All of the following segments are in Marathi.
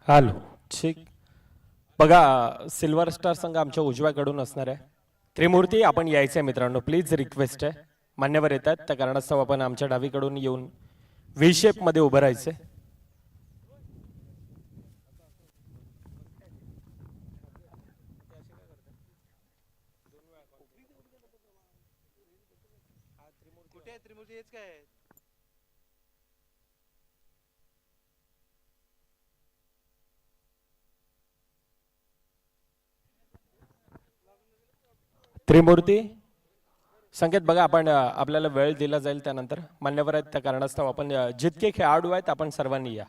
हॅलो. ठीक. बघा, सिल्वर स्टार संघ आमच्या उजव्याकडून असणार आहे. त्रिमूर्ती आपण यायचं आहे मित्रांनो, प्लीज रिक्वेस्ट आहे. मान्यवर येतात त्या कारणास्तव आपण आमच्या डावीकडून येऊन व्ही शेप मध्ये उभं राहायचंय. कुठे त्रिमूर्ती हेच काय त्रिमूर्ती संकेत बघा, आपण आपल्याला वेळ दिला जाईल त्यानंतर. मान्यवर आहेत त्या कारणास्तव आपण जितके खेळाडू आहेत आपण सर्वांनी या.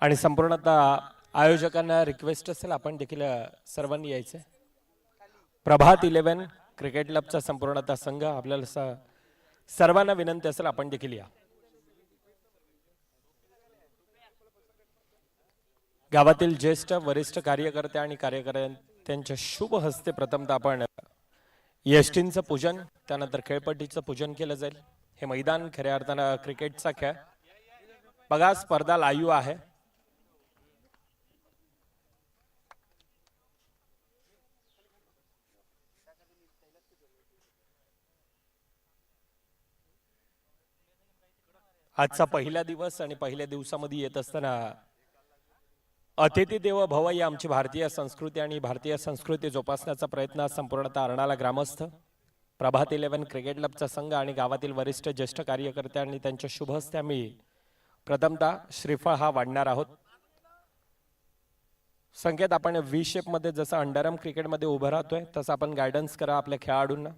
आणि संपूर्णतः आयोजकांना रिक्वेस्ट असेल आपण देखील सर्वांनी यायचंय. प्रभात 11 क्रिकेट क्लबचा संपूर्णतः संघ आपल्याला सर्वांना विनंती असेल आपण देखील या. गावातील ज्येष्ठ वरिष्ठ कार्यकर्ते आणि कार्यकर्त्यांच्या शुभ हस्ते प्रथमतः आपण यष्टींचं पूजन, त्यानंतर खेळपट्टीचं पूजन केलं जाईल. हे मैदान खऱ्या अर्थानं क्रिकेटचा खेळ. बघा, स्पर्धा लाईव्ह आहे. आजचा पहिला दिवस आणि पहिल्या दिवसामध्ये येत असताना अतिथी देव भव ही आमची भारतीय संस्कृती आणि भारतीय संस्कृती जोपासण्याचा प्रयत्न संपूर्णतः अर्नाळा ग्रामस्थ, प्रभात 11 क्रिकेट क्लबचा संघ आणि गावातील वरिष्ठ ज्येष्ठ कार्यकर्ते आणि त्यांच्या शुभ हस्ते आम्ही प्रथमतः श्रीफळ हा वाढणार आहोत. संकेत आपण व्ही शेप मध्ये जसं अंडरआर्म क्रिकेटमध्ये उभं राहतोय तसं आपण गायडन्स करा आपल्या खेळाडूंना.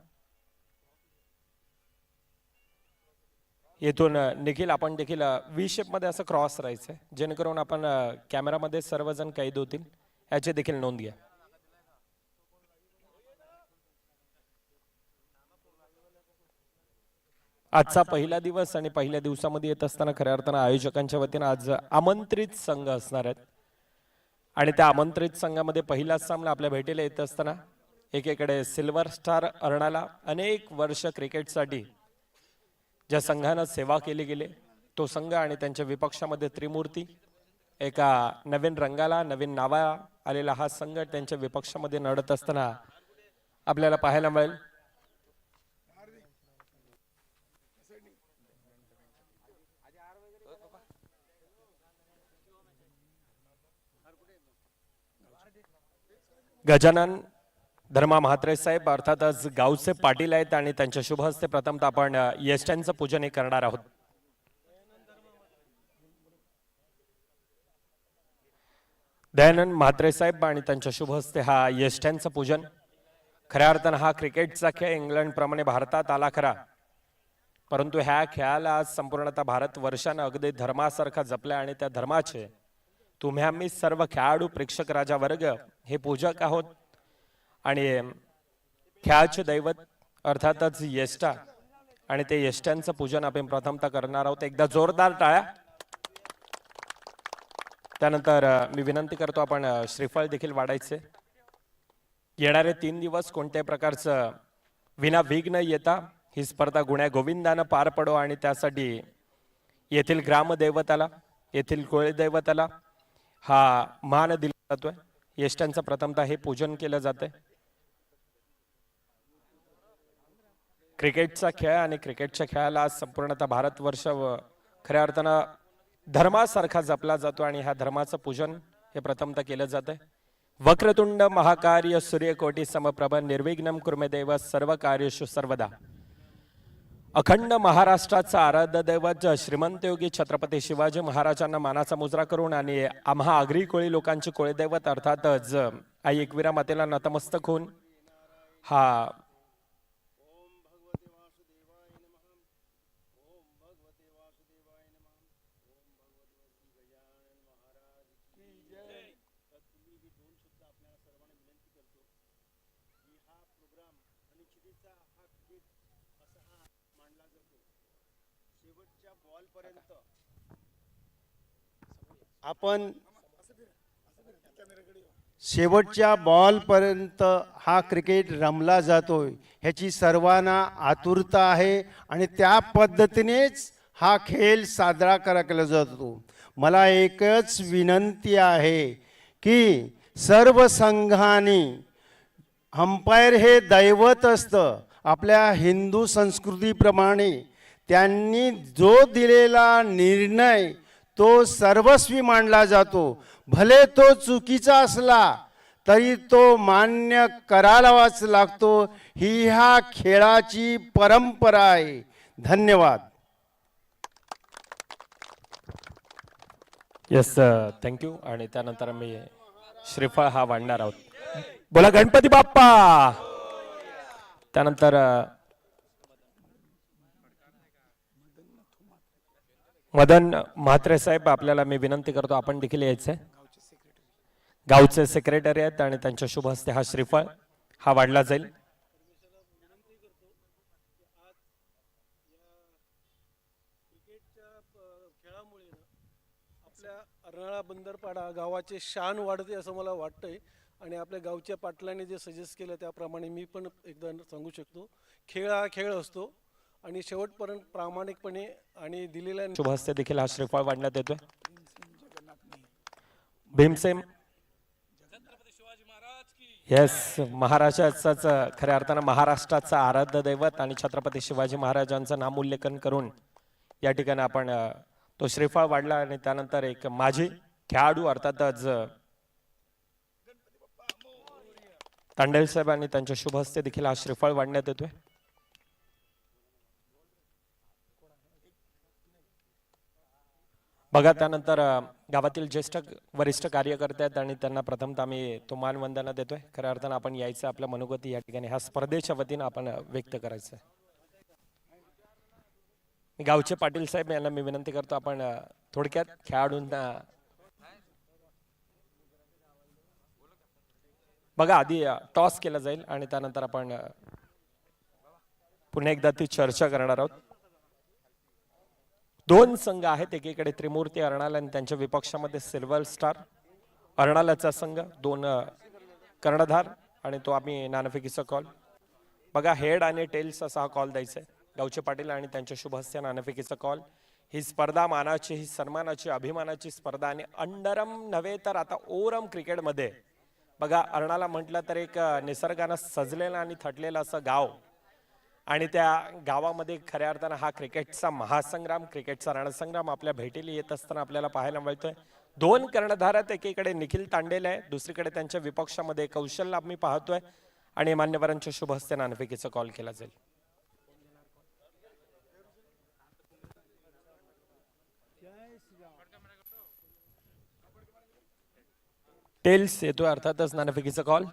येथून निखिल आपण देखील व्ही शेप मध्ये असं क्रॉस राहायचंय जेणेकरून आपण कॅमेरामध्ये सर्वजण कैद होतील याची देखील नोंद घ्या. आजचा पहिला दिवस आणि पहिल्या दिवसामध्ये येत असताना खऱ्या अर्थानं आयोजकांच्या वतीनं आज आमंत्रित संघ असणार आहेत आणि त्या आमंत्रित संघामध्ये पहिलाच सामना आपल्या भेटीला येत असताना एकीकडे सिल्वर स्टार अर्नाळा अनेक वर्ष क्रिकेटसाठी ज्या संघानं सेवा केली गेली तो संघ आणि त्यांच्या विपक्षामध्ये त्रिमूर्ती, एका नवीन रंगाला नवीन नावा आलेला हा संघ त्यांच्या विपक्षामध्ये लढत असताना आपल्याला पाहायला मिळेल. गजानन धर्मा म्हात्रे साहेब अर्थातच गावचे पाटील आहेत आणि त्यांच्या शुभ हस्ते प्रथमतः आपण यष्ट्यांचं पूजन हे करणार आहोत. दयानंद म्हात्रे साहेब आणि त्यांच्या शुभ हस्ते हा यष्ट्यांचं पूजन. खऱ्या अर्थानं हा क्रिकेटचा खेळ इंग्लंड प्रमाणे भारतात आला खरा, परंतु ह्या खेळाला आज संपूर्णतः भारत वर्षानं अगदी धर्मासारखा जपला आणि त्या धर्माचे तुम्ही आम्ही सर्व खेळाडू प्रेक्षक राजा वर्ग हे पूजक आहोत आणि खेळाचे दैवत अर्थातच यष्टा आणि ते यष्ट्यांचं पूजन आपण प्रथमतः करणार आहोत. एकदा जोरदार टाळ्या. त्यानंतर मी विनंती करतो आपण श्रीफळ देखील वाढायचे. येणारे 3 दिवस कोणत्याही प्रकारचं विना येता ही स्पर्धा गुण्या गोविंदानं पार पडो आणि त्यासाठी येथील ग्रामदैवताला येथील कुळदैवताला हा मान दिला जातोय. यष्ट्यांचं प्रथमतः हे पूजन केलं जातंय. क्रिकेटचा खेळ आणि क्रिकेटच्या खेळाला आज संपूर्णतः भारतवर्ष खऱ्या अर्थानं धर्मासारखा जपला जातो आणि ह्या धर्माचं पूजन हे प्रथमतः केलं जातंय. वक्रतुंड महाकार्य सूर्यकोटी समप्रभ निर्विघ्नं कुर्मे देव सर्व कार्येषु सर्वदा. अखंड महाराष्ट्राचा आराध्य दैवत श्रीमंत योगी छत्रपती शिवाजी महाराजांना मानाचा मुजरा करून आणि आम्हा आगरी कोळी लोकांचे कुळदैवत अर्थातच आई एकविरा मातेला नतमस्तक होऊन हा आपण शेवटच्या बॉल पर्यंत हा क्रिकेट रमला जातोय ह्याची सर्वांना आतुरता आहे आणि त्या पद्धतीनेच हा खेळ साजरा केला जातो. मला एकच विनंती आहे की सर्व संघांनी, अंपायर हे दैवत असतं आपल्या हिंदू संस्कृतीप्रमाणे, त्यांनी जो दिलेला निर्णय तो सर्वस्वी मानला जातो. भले तो चुकीचा असला तरी तो मान्य करावाच लागतो. ही ह्या खेळाची परंपरा आहे. धन्यवाद. Yes thank you. आणि त्यानंतर मी श्रीफळ हा वाढणार आहोत. बोला गणपती बाप्पा. त्यानंतर मदन म्हात्रे साहेब, आपल्याला मी विनंती करतो आपण देखील यायचंय. गावचे सेक्रेटरी आहेत आणि त्यांच्या शुभ हस्ते हा श्रीफळ हा वाढला जाईल. आपल्या अर्नाळा बंदरपाडा गावाचे शान वाढते असं मला वाटतंय. आणि आपल्या गावच्या पाटलांनी जे सजेस्ट केलं त्याप्रमाणे मी पण एकदा सांगू शकतो, खेळ हा खेळ असतो आणि शेवटपर्यंत प्रामाणिकपणे आणि दिलेल्या शुभ हस्ते देखील हा श्रीफळ वाढण्यात येतोय. भीमसेन, येस, महाराष्ट्राचाच खऱ्या अर्थानं महाराष्ट्राचा आराध्य दैवत आणि छत्रपती शिवाजी महाराजांचं नामोल्लेखन करून या ठिकाणी आपण तो श्रीफळ वाढला. आणि त्यानंतर एक माजी खेळाडू अर्थातच तांडेल साहेब आणि त्यांच्या शुभ हस्ते देखील हा श्रीफळ वाढण्यात येतोय. बघा, त्यानंतर गावातील ज्येष्ठ वरिष्ठ कार्यकर्ते आहेत आणि त्यांना प्रथमतः आम्ही तो मानवंदना देतोय. खऱ्या अर्थानं आपण यायचं, आपल्या मनोगती या ठिकाणी ह्या स्पर्धेच्या वतीनं आपण व्यक्त करायचं. गावचे पाटील साहेब यांना मी विनंती करतो आपण थोडक्यात खेळाडूंना बघा आधी टॉस केला जाईल आणि त्यानंतर आपण पुन्हा एकदा ती चर्चा करणार आहोत. दोन संघ आहेत, एकीकडे त्रिमूर्ती अर्णाल आणि त्यांच्या विपक्षामध्ये सिल्वर स्टार. अर्णालाचा संघ, दोन कर्णधार आणि तो आम्ही नाणेफेकीचा कॉल. बघा, हेड आणि टेल्स असा हा कॉल द्यायचा आहे. गावचे पाटील आणि त्यांच्या शुभ हस्ते नाणेफेकीचा कॉल. ही स्पर्धा मानाची, ही सन्मानाची, अभिमानाची स्पर्धा आणि अंडरम नव्हे तर आता ओरम क्रिकेटमध्ये बघा, अर्णाला म्हटलं तर एक निसर्गानं सजलेलं आणि थटलेलं असं गाव आणि त्या गावामध्ये खऱ्या अर्थानं हा क्रिकेटचा महासंग्राम, क्रिकेटचा रणसंग्राम आपल्या भेटीला येत असताना आपल्याला पाहायला मिळतोय. दोन कर्णधार आहेत, एकीकडे निखिल तांडेल आहे, दुसरीकडे त्यांच्या विपक्षामध्ये कौशल्य आम्ही पाहतोय आणि मान्यवरांच्या शुभ हस्ते नाणेफेकीचा कॉल केला जाईल. टेल्स येतोय अर्थातच नाणेफेकीचा कॉल.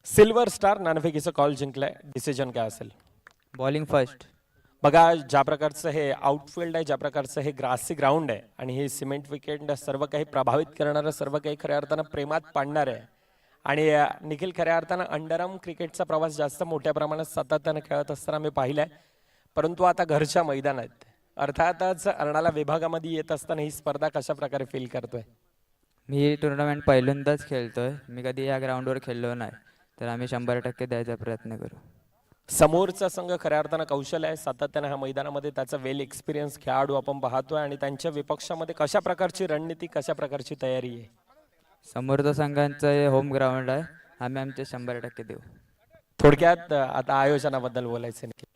सिल्वर स्टार नाणेफेकीचा कॉल जिंकलाय. डिसिजन काय असेल? Bowling first. बघा, ज्या प्रकारचं हे आउटफील्ड आहे, ज्या प्रकारचं हे ग्रासी ग्राउंड आहे आणि हे सिमेंट विकेट सर्व काही प्रभावित करणारं, सर्व काही खऱ्या अर्थानं प्रेमात पाडणार आहे. आणि निखिल खऱ्या अर्थानं अंडरआर्म क्रिकेटचा प्रवास जास्त मोठ्या प्रमाणात सातत्यानं खेळत असताना मी पाहिलाय. परंतु आता घरच्या मैदानात अर्थातच अर्णाला विभागामध्ये येत असताना ही स्पर्धा कशा प्रकारे फील करतोय? मी ही टुर्नामेंट पहिल्यांदाच खेळतोय. मी कधी या ग्राउंडवर खेळलो नाही, तर आम्ही 100% द्यायचा प्रयत्न करू. समोरचा संघ खऱ्या अर्थानं कौशल्य आहे, सातत्यानं ह्या मैदानामध्ये त्याचा वेल एक्सपिरियन्स खेळाडू आपण पाहतोय आणि त्यांच्या विपक्षामध्ये कशा प्रकारची रणनीती, कशा प्रकारची तयारी आहे? समोरचा संघांचं हे होम ग्राउंड आहे, आम्ही आमचे 100% देऊ. थोडक्यात आता आयोजनाबद्दल बोलायचं नाही.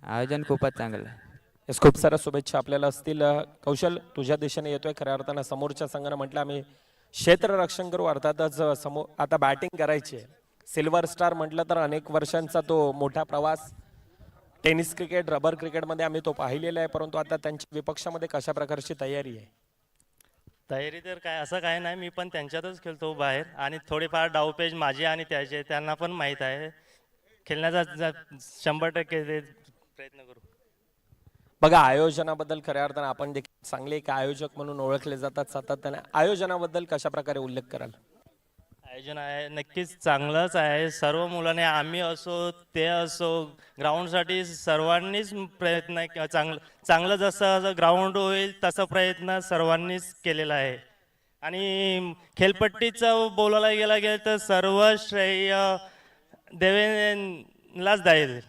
आयोजन खूपच चांगलं आहे. येस, खूप साऱ्या शुभेच्छा आपल्याला असतील. कौशल, तुझ्या दिशेने येतोय. खऱ्या अर्थानं समोरच्या संघानं म्हटलं आम्ही क्षेत्ररक्षण करू, अर्थातच समोर आता बॅटिंग करायची आहे. सिल्वर स्टार म्हटलं तर अनेक वर्षांचा तो मोठा प्रवास टेनिस क्रिकेट, रबर क्रिकेटमध्ये आम्ही तो पाहिलेला आहे. परंतु आता त्यांच्या विपक्षामध्ये कशा प्रकारची तयारी आहे? तयारी तर काय असं काय नाही, मी पण त्यांच्यातच खेळतो बाहेर आणि थोडेफार डावपेच माझे आणि त्याचे त्यांना पण माहीत आहे. खेळण्याचा 100% प्रयत्न करू. बघा, आयोजनाबद्दल खऱ्या अर्थानं आपण देखील चांगले एक आयोजक म्हणून ओळखले जातात सातत्याने. आयोजनाबद्दल कशा प्रकारे उल्लेख कराल? आयोजन आहे नक्कीच चांगलंच आहे. सर्व मुलांनी, आम्ही असो ते असो, ग्राउंडसाठी सर्वांनीच प्रयत्न चांगलं जसं ग्राउंड होईल तसा प्रयत्न सर्वांनीच केलेला आहे. आणि खेळपट्टीचं बोलायला गेलं तर सर्व श्रेय देवेंलाच जाईल.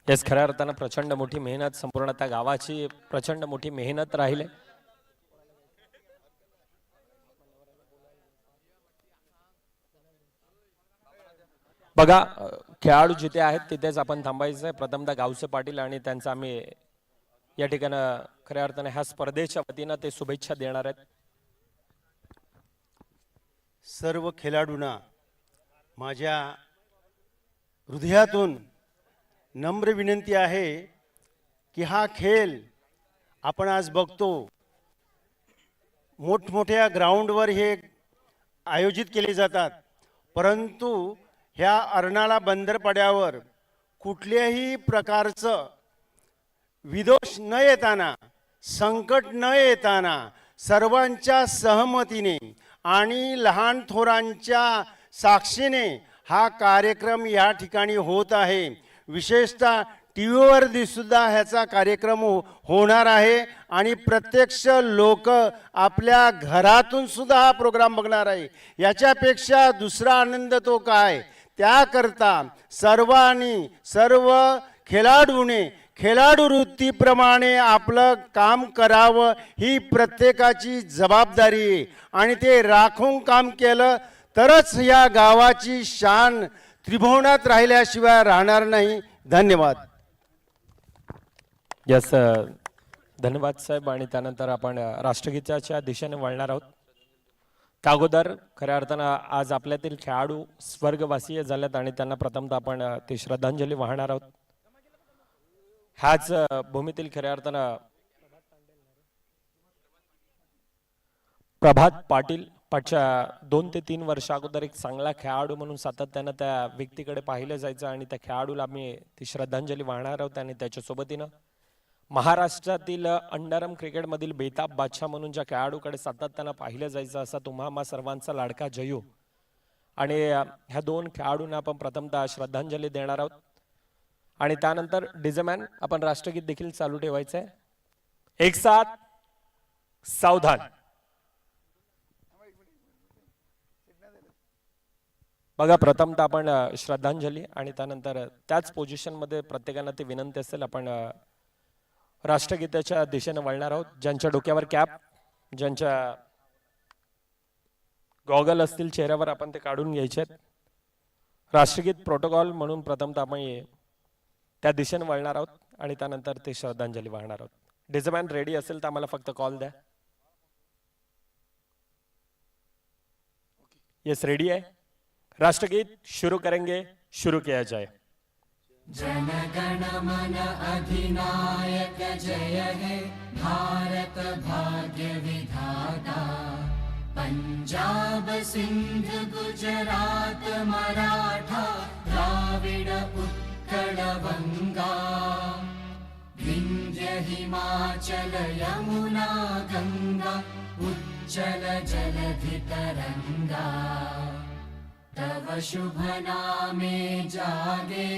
येस, खऱ्या अर्थानं प्रचंड मोठी मेहनत, संपूर्ण त्या गावाची प्रचंड मोठी मेहनत राहिले. बघा, खेळाडू जिथे आहेत तिथेच आपण थांबायचं आहे. प्रथमतः गावचे पाटील आणि त्यांचा आम्ही या ठिकाणी खऱ्या अर्थाने ह्या स्पर्धेच्या वतीनं ते शुभेच्छा देणार आहेत. सर्व खेळाडूंना माझ्या हृदयातून नम्र विनंती आहे की हा खेळ आपण आज बघतो, मोठमोठ्या ग्राउंडवर हे आयोजित केले जातात, परंतु ह्या अर्नाळा बंदरपाड्यावर कुठल्याही प्रकारचं विदोष न येताना, संकट न येताना सर्वांच्या सहमतीने आणि लहान थोरांच्या साक्षीने हा कार्यक्रम या ठिकाणी होत आहे. विशेषतः टी व्हीवर सुद्धा ह्याचा कार्यक्रम होणार आहे आणि प्रत्यक्ष लोक आपल्या घरातून सुद्धा हा प्रोग्राम बघणार आहे. याच्यापेक्षा दुसरा आनंद तो काय, त्याकरता सर्वांनी, सर्व खेळाडूने खेळाडू वृत्तीप्रमाणे आपलं काम करावं ही प्रत्येकाची जबाबदारी आहे आणि ते राखून काम केलं तरच या गावाची शान त्रिभुवनात राहिल्याशिवाय राहणार नाही. धन्यवाद. यस, धन्यवाद साहेब. आणि त्यानंतर आपण राष्ट्रगीताच्या दिशेने वळणार आहोत. त्या अगोदर खऱ्या अर्थानं आज आपल्यातील खेळाडू स्वर्गवासीय झालेत आणि त्यांना प्रथमतः आपण ती श्रद्धांजली वाहणार आहोत. ह्याच भूमीतील खऱ्या अर्थानं प्रभात पाटील पाठच्या 2 ते 3 वर्ष अगोदर एक चांगला खेळाडू म्हणून सातत्यानं त्या व्यक्तीकडे पाहिलं जायचं आणि त्या खेळाडूला आम्ही ती श्रद्धांजली वाहणार आहोत. आणि त्याच्या सोबतीनं महाराष्ट्रातील अंडरम क्रिकेटमधील बेताब बादशाह म्हणून ज्या खेळाडूकडे सातत्यानं पाहिलं जायचं असा तुम्हा आम्हा सर्वांचा लाडका जयू. आणि ह्या 2 खेळाडूंना आपण प्रथमतः श्रद्धांजली देणार आहोत आणि त्यानंतर डिजेमॅन आपण राष्ट्रगीत देखील चालू ठेवायचं आहे. एक साथ सावधान. बघा, प्रथमतः आपण श्रद्धांजली आणि त्यानंतर त्याच पोझिशनमध्ये प्रत्येकाला ती विनंती असेल, आपण राष्ट्रगीताच्या दिशेने वळणार आहोत. ज्यांच्या डोक्यावर कॅप, ज्यांच्या गॉगल असतील चेहऱ्यावर, आपण ते काढून घ्यायचे आहेत. राष्ट्रगीत प्रोटोकॉल म्हणून प्रथमतः आपण त्या दिशेने वळणार आहोत आणि त्यानंतर ते श्रद्धांजली वाहणार आहोत. डिझमॅन रेडी असेल तर आम्हाला फक्त कॉल द्या. यस, रेडी है. राष्ट्रगीत शुरू करेंगे, शुरू किया जाए. जनगण मन अधिनायक जय हे भारत भाग्य विधाता. पंजाब सिंध गुजरात मराठा द्राविड उत्कल बंगा. विंध्य हिमाचल यमुना गंगा उच्चल जलधि तरंगा. तव शुभ नामे जागे,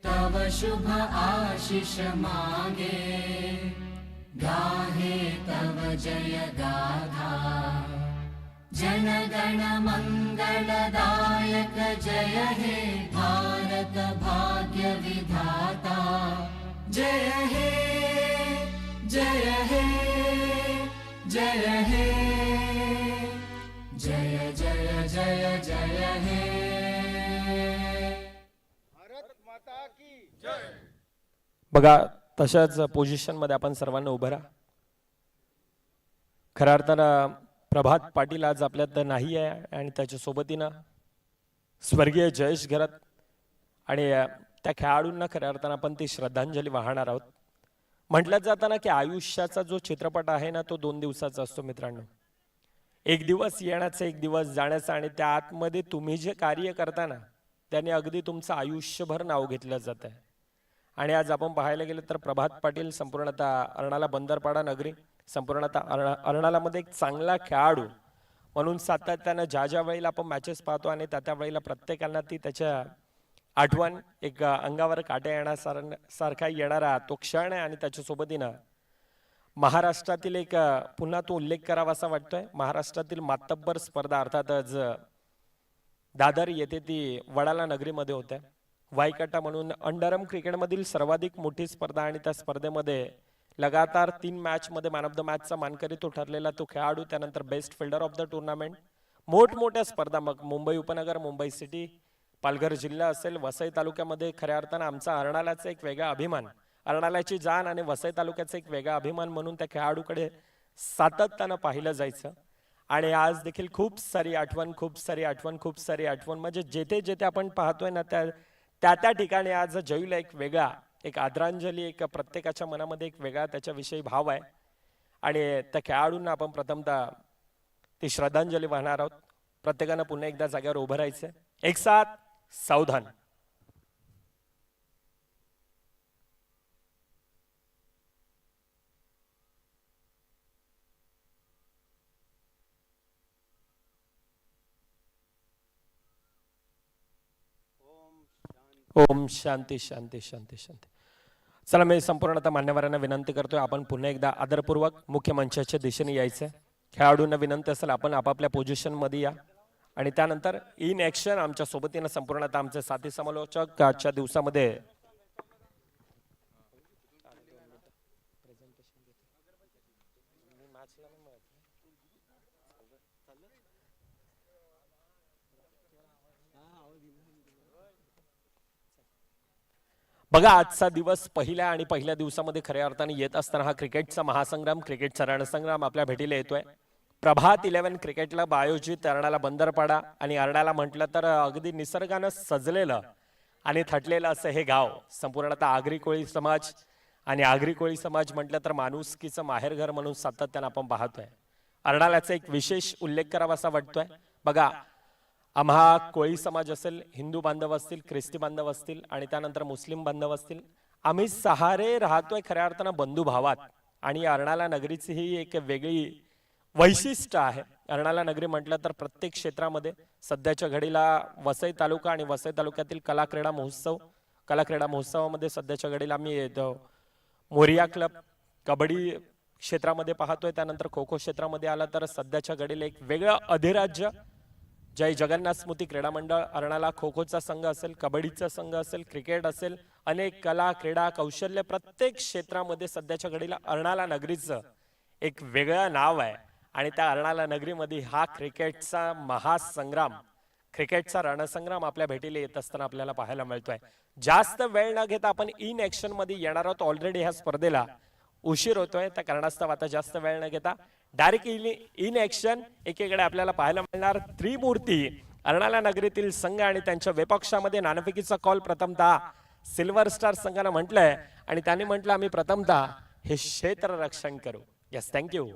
तव शुभ आशीष मागे. गाहे तव जय गाथा. जनगण मंगलदायक जय हे भारत भाग्य विधाता. जय हे जय हे जय हे जय जय जय जय हे. भारत माता की जय. बघा, तशाच पोझिशन मध्ये आपण सर्वांना उभं राहा. खऱ्या अर्थानं प्रभात पाटील आज आपल्यात नाही आहे आणि त्याच्या सोबतीनं स्वर्गीय जयेश घरात आणि त्या खेळाडूंना खऱ्या अर्थानं आपण ती श्रद्धांजली वाहणार आहोत. म्हटलं जातं ना की आयुष्याचा जो चित्रपट आहे ना तो 2 दिवसाचा असतो मित्रांनो. एक दिवस येण्याचा, एक दिवस जाण्याचा आणि त्या आतमध्ये तुम्ही जे कार्य करता ना त्याने अगदी तुमचं आयुष्यभर नाव घेतलं जात आहे. आणि आज आपण पाहायला गेलं तर प्रभात पाटील संपूर्णतः अर्नाळा बंदरपाडा नगरी, संपूर्णतः अर्नाळामध्ये एक चांगला खेळाडू म्हणून सातत्यानं ज्या वेळेला आपण मॅचेस पाहतो आणि त्या वेळेला प्रत्येकाला ती त्याच्या आठवण एक अंगावर काटे येण्यासारखा येणारा तो क्षण आहे. आणि त्याच्या सोबतीनं महाराष्ट्रातील एक पुन्हा तो उल्लेख करावा असा वाटतोय. महाराष्ट्रातील मातब्बर स्पर्धा अर्थातच दादर येथे ती वडाला नगरीमध्ये होत्या वायकटा म्हणून अंडरम क्रिकेटमधील सर्वाधिक मोठी स्पर्धा आणि त्या स्पर्धेमध्ये लगातार 3 मॅच मध्ये मॅन ऑफ द मॅचचा मानकरी तो ठरलेला तो खेळाडू, त्यानंतर best fielder of the tournament, मोठमोठ्या स्पर्धा मग मुंबई उपनगर, मुंबई सिटी, पालघर जिल्हा असेल, वसई तालुक्यामध्ये खऱ्या अर्थानं आमचा अर्नाळ्याचा एक वेगळा अभिमान, अर्नाळ्याची जान आणि वसई तालुक्याचा एक वेगळा अभिमान म्हणून त्या खेळाडूकडे सातत्यानं पाहिलं जायचं. आणि आज देखील खूप सारी आठवण म्हणजे जेथे जेथे आपण पाहतोय ना त्या ठिकाणी आज जयूला एक वेगळा, एक आदरांजली, एक प्रत्येकाच्या मनामध्ये एक वेगळा त्याच्याविषयी भाव आहे. आणि त्या खेळाडूंना आपण प्रथमतः ती श्रद्धांजली वाहणार आहोत. प्रत्येकानं पुन्हा एकदा जागेवर उभं राहायचं. एक साथ सावधान. ओम शांती शांती शांती शांती. चला, मी संपूर्णतः मान्यवरांना विनंती करतोय, आपण पुन्हा एकदा आदरपूर्वक मुख्य मंचाच्या दिशेने यायचं. खेळाडूंना विनंती असेल आपण आपापल्या पोझिशन मध्ये या. आणि त्यानंतर इन ऍक्शन आमच्या सोबतीनं संपूर्णतः आमचे साथी समालोचक आजच्या दिवसामध्ये बघा, आजचा दिवस पहिल्या दिवसामध्ये खऱ्या अर्थाने येत असताना हा क्रिकेटचा महासंग्राम, क्रिकेटचा रणसंग्राम आपल्या भेटीला येतोय. प्रभात 11 क्रिकेटला आयोजित अर्नाळा बंदरपाडा, आणि अर्नाळा म्हटलं तर अगदी निसर्गानं सजलेलं आणि थटलेलं असं हे गाव. संपूर्णतः आगरी कोळी समाज, आणि आगरी कोळी समाज म्हटलं तर माणुसकीचं माहेरघर म्हणून सातत्यानं आपण पाहतोय. अर्नाळ्याचा एक विशेष उल्लेख करावा असा वाटतोय. बघा, आम्हा कोळी समाज असेल, हिंदू बांधव असतील, ख्रिस्ती बांधव असतील, आणि त्यानंतर मुस्लिम बांधव असतील, आम्ही सहारे राहतोय खऱ्या अर्थानं बंधुभावात. आणि अर्नाळा नगरीची ही एक वेगळी वैशिष्ट्य आहे. अर्नाळा नगरी म्हटलं तर प्रत्येक क्षेत्रामध्ये सध्याच्या घडीला वसई तालुका आणि वसई तालुक्यातील कला क्रीडा महोत्सवामध्ये सध्याच्या घडीला आम्ही मोरिया क्लब कबड्डी क्षेत्रामध्ये पाहतोय. त्यानंतर खो खो क्षेत्रामध्ये आला तर सध्याच्या घडीला एक वेगळं अधिराज्य जय जगन्नाथ स्मृती क्रीडा मंडळ अर्नाळा, खो खोचा संघ असेल, कबड्डीचा संघ असेल, क्रिकेट असेल, अनेक कला क्रीडा कौशल्य प्रत्येक क्षेत्रामध्ये सध्याच्या घडीला अर्नाळा नगरीचं एक वेगळं नाव आहे. आणि त्या अर्नाळा नगरीमध्ये हा क्रिकेटचा महासंग्राम, क्रिकेटचा रणसंग्राम आपल्या भेटीला येत असताना आपल्याला पाहायला मिळतोय. जास्त वेळ न घेता आपण इन ऍक्शन मध्ये येणार आहोत. ऑलरेडी ह्या स्पर्धेला उशीर होतोय, त्या कारणास्तव आता जास्त वेळ न घेता डायरेक्ट इन ऍक्शन एकीकडे आपल्याला पाहायला मिळणार त्रिमूर्ती अर्नाळा नगरीतील संघ आणि त्यांच्या विपक्षामध्ये नाणेफेकीचा कॉल प्रथमतः सिल्वर स्टार संघानं म्हटलंय, आणि त्यांनी म्हटलं आम्ही प्रथमतः हे क्षेत्र रक्षण करू. Yes, thank you.